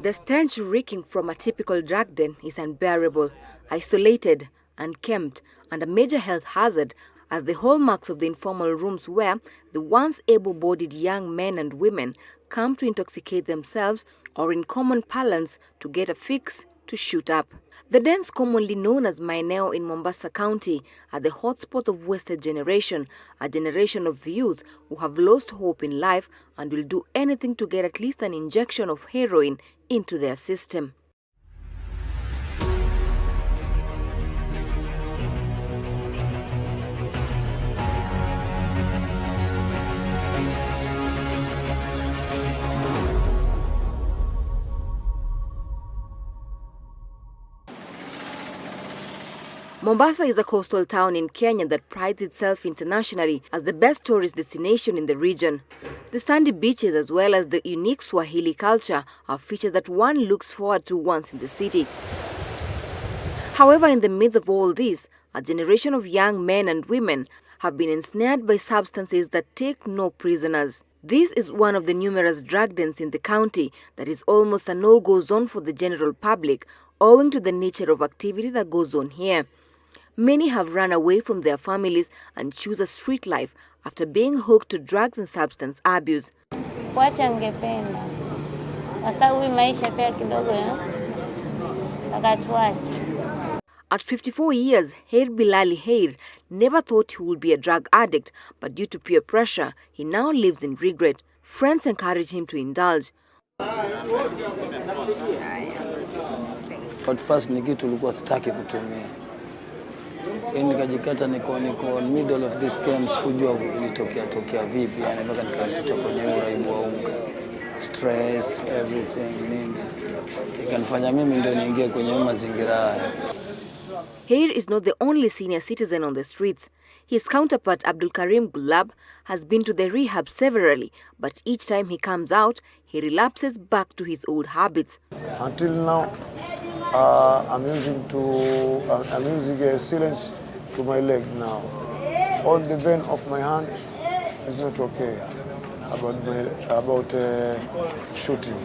The stench reeking from a typical drug den is unbearable, isolated, unkempt, and a major health hazard are the hallmarks of the informal rooms where the once able-bodied young men and women come to intoxicate themselves or, in common parlance, to get a fix to shoot up. The dens, commonly known as maeneo in Mombasa County, are the hotspots of wasted generation, a generation of youth who have lost hope in life and will do anything to get at least an injection of heroin into their system. Mombasa is a coastal town in Kenya that prides itself internationally as the best tourist destination in the region. The sandy beaches as well as the unique Swahili culture are features that one looks forward to once in the city. However, in the midst of all this, a generation of young men and women have been ensnared by substances that take no prisoners. This is one of the numerous drug dens in the county that is almost a no-go zone for the general public owing to the nature of activity that goes on here. Many have run away from their families and choose a street life after being hooked to drugs and substance abuse. At 54 years, Heir Bilali Heir never thought he would be a drug addict, but due to peer pressure, he now lives in regret. Friends encourage him to indulge. At first tulikuwa sitaki kutumia. Nikajikata niko middle of this game, sikujua ilitokea vipi, yani mpaka nikajikuta kwenye uraibu wa unga. Stress, everything, nini. Ikanifanya mimi ndio niingie kwenye mazingira haya. Heir is not the only senior citizen on the streets. His counterpart Abdul Karim Gulab has been to the rehab severally, but each time he comes out, he relapses back to his old habits. Until now, I'm using a syringe to my leg now. All the vein of my hand is not okay about shooting.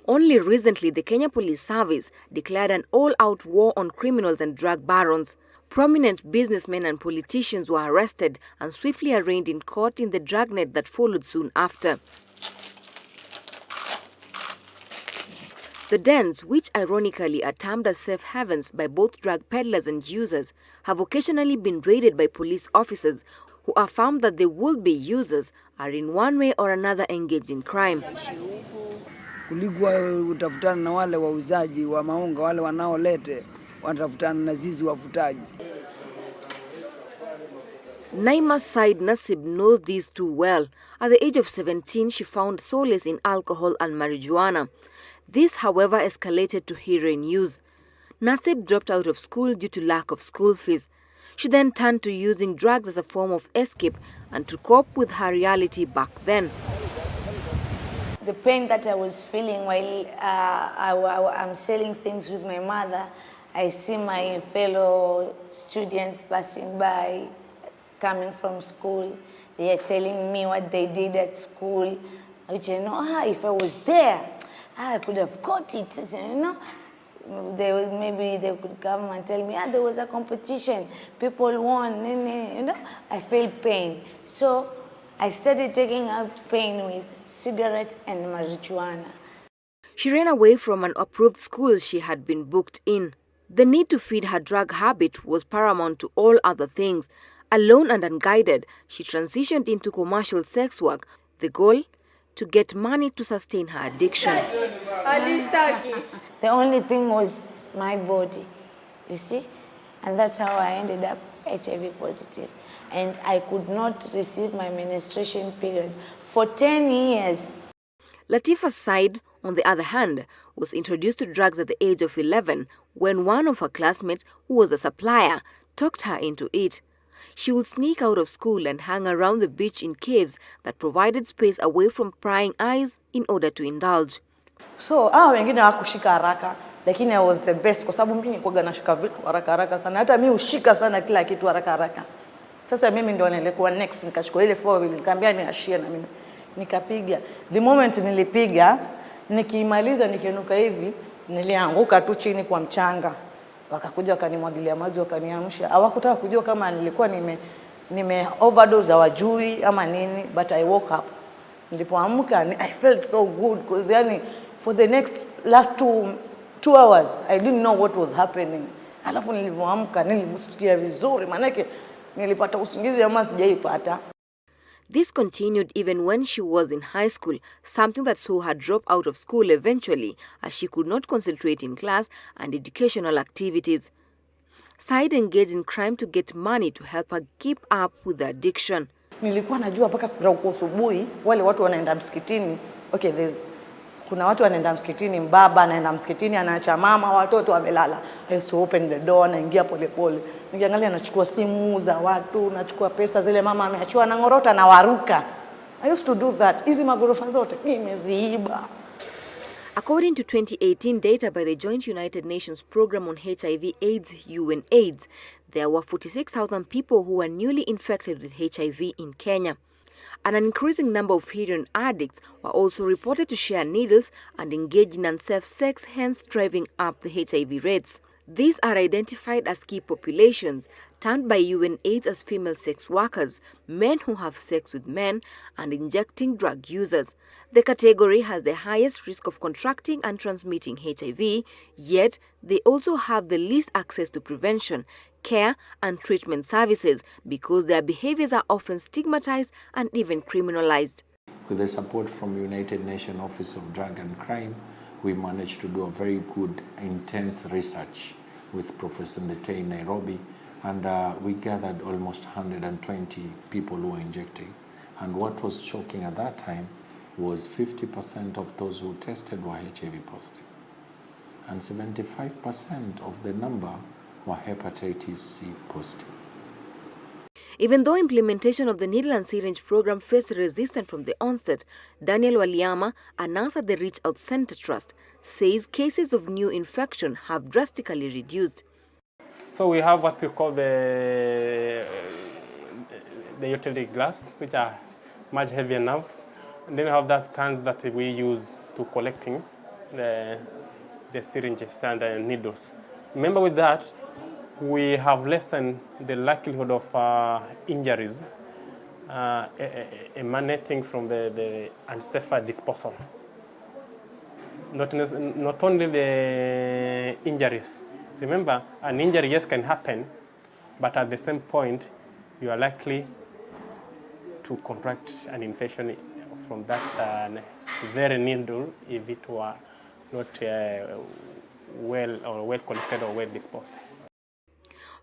Only recently, the Kenya Police Service declared an all-out war on criminals and drug barons. Prominent businessmen and politicians were arrested and swiftly arraigned in court in the dragnet that followed soon after. The dens, which ironically are termed as safe havens by both drug peddlers and users, have occasionally been raided by police officers who are found that the would-be users are in one way or another engaged in crime. Kuligwa utafutana na wale wauzaji wa maunga, wale wanaolete watafutana na zizi wafutaji. Naima Said Nasib knows these too well. At the age of 17, she found solace in alcohol and marijuana. This, however, escalated to heroin use. Nasib dropped out of school due to lack of school fees. She then turned to using drugs as a form of escape and to cope with her reality back then. The pain that I was feeling while I'm selling things with my mother, I see my fellow students passing by, coming from school. They are telling me what they did at school, which I know, if I was there, I could have caught it, you know. Maybe they could come and tell me, there was a competition, people won, you know. I felt pain. So I started taking out pain with cigarettes and marijuana. She ran away from an approved school she had been booked in. The need to feed her drug habit was paramount to all other things. Alone and unguided, she transitioned into commercial sex work. The goal? To get money to sustain her addiction. The only thing was my body, you see? And that's how I ended up HIV positive. And I could not receive my menstruation period for 10 years. Latifa Said, on the other hand, was introduced to drugs at the age of 11 when one of her classmates, who was a supplier, talked her into it. She would sneak out of school and hang around the beach in caves that provided space away from prying eyes in order to indulge. So, wengine hawakushika haraka, lakini I was the best kwa sababu mimi nilikuwa nashika vitu haraka haraka sana. Hata mimi ushika sana kila kitu haraka haraka. Sasa mimi ndo nilikuwa next, nikachukua ile 4 wheel nikamwambia niashie na mimi. Nikapiga. The moment nilipiga, nikimaliza nikiinuka hivi, nilianguka tu chini kwa mchanga. Wakakuja wakanimwagilia maji wakaniamsha. Hawakutaka kujua kama nilikuwa nime overdose hawajui ama nini, but I woke up. Nilipoamka I felt so good because yani for the last 2 hours I didn't know what was happening. Alafu nilipoamka nilisikia vizuri manake nilipata usingizi ama sijaipata. This continued even when she was in high school, something that saw her drop out of school eventually as she could not concentrate in class and educational activities. Said engaged in crime to get money to help her keep up with the addiction. Nilikuwa najua mpaka kwa asubuhi wale watu wanaenda msikitini. Okay, kuna watu wanaenda msikitini, mbaba anaenda msikitini anaacha mama watoto wamelala. I used to open the door na ingia pole pole. Nikiangalia nachukua simu za watu, nachukua pesa zile mama ameachiwa na ngorota na waruka. I used to do that. Hizi magorofa zote nimeziiba. According to 2018 data by the Joint United Nations Program on HIV/AIDS (UNAIDS), there were 46,000 people who were newly infected with HIV in Kenya. And an increasing number of heroin addicts were also reported to share needles and engage in unsafe sex, hence driving up the HIV rates. These are identified as key populations, termed by UNAIDS as female sex workers, men who have sex with men, and injecting drug users. The category has the highest risk of contracting and transmitting HIV, yet they also have the least access to prevention, care, and treatment services because their behaviors are often stigmatized and even criminalized. With the support from United Nations Office of Drug and Crime, we managed to do a very good, intense research with Professor Ndete in Nairobi, and we gathered almost 120 people who were injecting. And what was shocking at that time was 50% of those who tested were HIV positive, and 75% of the number were hepatitis C positive. Even though implementation of the needle and syringe program faced resistance from the onset, Daniel Waliama, a nurse at the Reach Out Center Trust, says cases of new infection have drastically reduced. So we have what we call the utility gloves, which are much heavier enough. And then we have those cans that we use to collecting the syringes and the needles. Remember with that, we have lessened the likelihood of injuries emanating from the unsafe disposal. Not only the injuries. Remember, an injury, yes, can happen, but at the same point, you are likely to contract an infection from that very needle if it were not well collected or well disposed.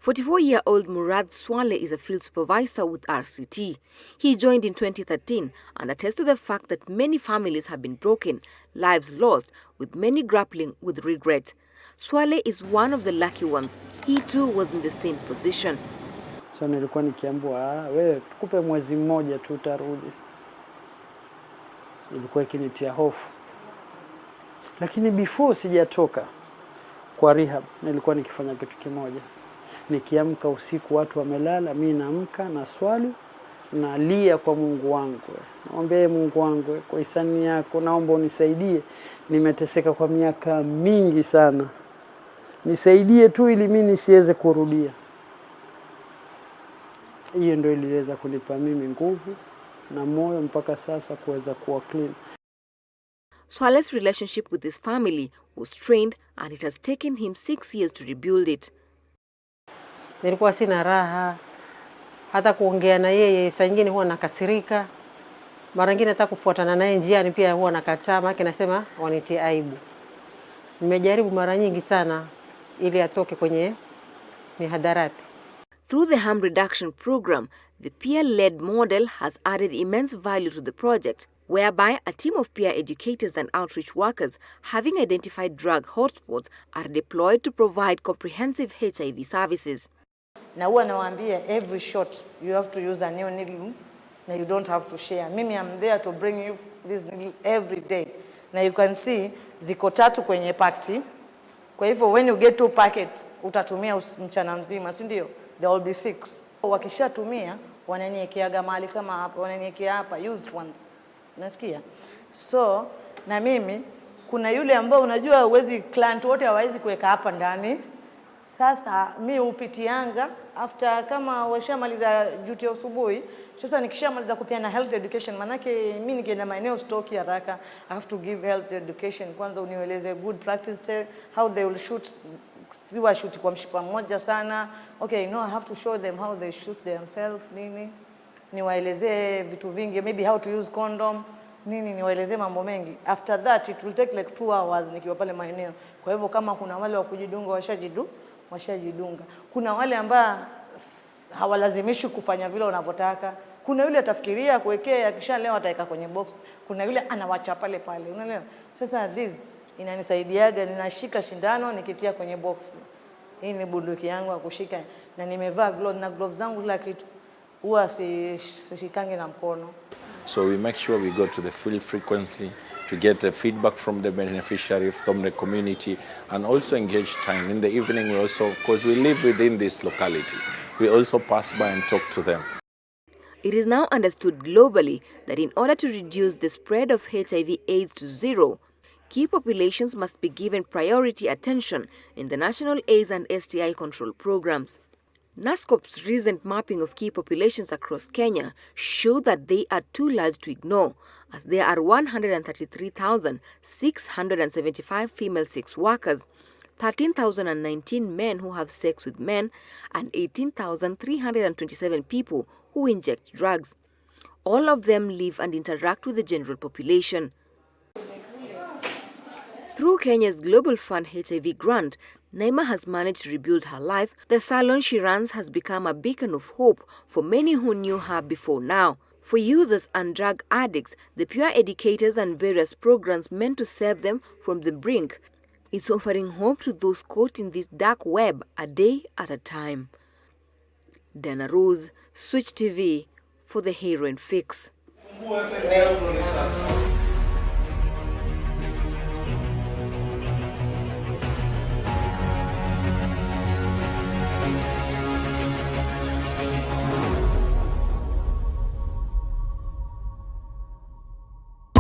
44-year-old Murad Swale is a field supervisor with RCT. He joined in 2013 and attests to the fact that many families have been broken, lives lost, with many grappling with regret. Swale is one of the lucky ones. He too was in the same position. So nilikuwa nikiambiwa, wewe tukupe mwezi mmoja tu utarudi. Ilikuwa ikinitia hofu. Lakini before sijatoka kwa rehab, nilikuwa nikifanya kitu kimoja. Nikiamka usiku watu wamelala, mimi naamka na swali nalia kwa Mungu wangu. Naomba Mungu wangu kwa hisani yako naomba unisaidie. Nimeteseka kwa miaka mingi sana. Nisaidie tu ili mimi nisiweze kurudia. Hiyo ndio iliweza kunipa mimi nguvu na moyo mpaka sasa kuweza kuwa clean. Swale's relationship with his family was strained and it has taken him 6 years to rebuild it. Nilikuwa sina raha, hata kuongea na yeye saa nyingine huwa nakasirika. Mara nyingine hata kufuatana naye njiani pia huwa nakataa, maana nasema wanitia aibu. Nimejaribu mara nyingi sana ili atoke kwenye mihadarati. Through the harm reduction program, the peer-led model has added immense value to the project, whereby a team of peer educators and outreach workers, having identified drug hotspots, are deployed to provide comprehensive HIV services. Na huwa nawaambia every shot you have to use a new needle na you don't have to share. Mimi I'm there to bring you this needle every day. Na you can see ziko 3 kwenye pakti. Kwa hivyo when you get 2 packets utatumia mchana mzima, si ndio? There will be 6. Wakishatumia wananiwekeaga mahali kama hapa, wananiwekea hapa used ones. Unasikia? So na mimi kuna yule ambao unajua uwezi client wote hawawezi kuweka hapa ndani. Sasa mi upitianga after kama washamaliza duty ya asubuhi. Sasa nikishamaliza kupeana health education, manake mimi nikienda maeneo stoki haraka, I have to give health education. Kwanza unieleze good practice, how they will shoot, siwa shoot kwa mshipa mmoja sana. Okay, no, I have to show them how they shoot themselves, nini. Niwaelezee vitu vingi, maybe how to use condom, nini, niwaelezee mambo mengi. After that it will take like 2 hours nikiwa pale maeneo. Kwa hivyo kama kuna wale wa kujidunga washajidunga. Kuna wale ambao hawalazimishi kufanya vile unavyotaka. Kuna yule atafikiria kuwekea, akisha leo ataweka kwenye box. Kuna yule anawacha pale pale. Unaelewa? Sasa this inanisaidiaga, ninashika shindano nikitia kwenye box. Hii ni bunduki yangu ya kushika na nimevaa gloves, na gloves zangu kila kitu huwa sishikangi na mkono. So we make sure we go to the field frequently to get the feedback from the beneficiary, from the community, and also engage time. In the evening we also, because we live within this locality, we also pass by and talk to them. It is now understood globally that in order to reduce the spread of HIV/AIDS to zero, key populations must be given priority attention in the national AIDS and STI control programs. NASCOP's recent mapping of key populations across Kenya show that they are too large to ignore, as there are 133,675 female sex workers, 13,019 men who have sex with men, and 18,327 people who inject drugs. All of them live and interact with the general population. Through Kenya's Global Fund HIV grant, Naima has managed to rebuild her life. The salon she runs has become a beacon of hope for many who knew her before now. For users and drug addicts, the Peer Educators and various programs meant to save them from the brink is offering hope to those caught in this dark web a day at a time. Dianarose, Switch TV for the Heroin Fix.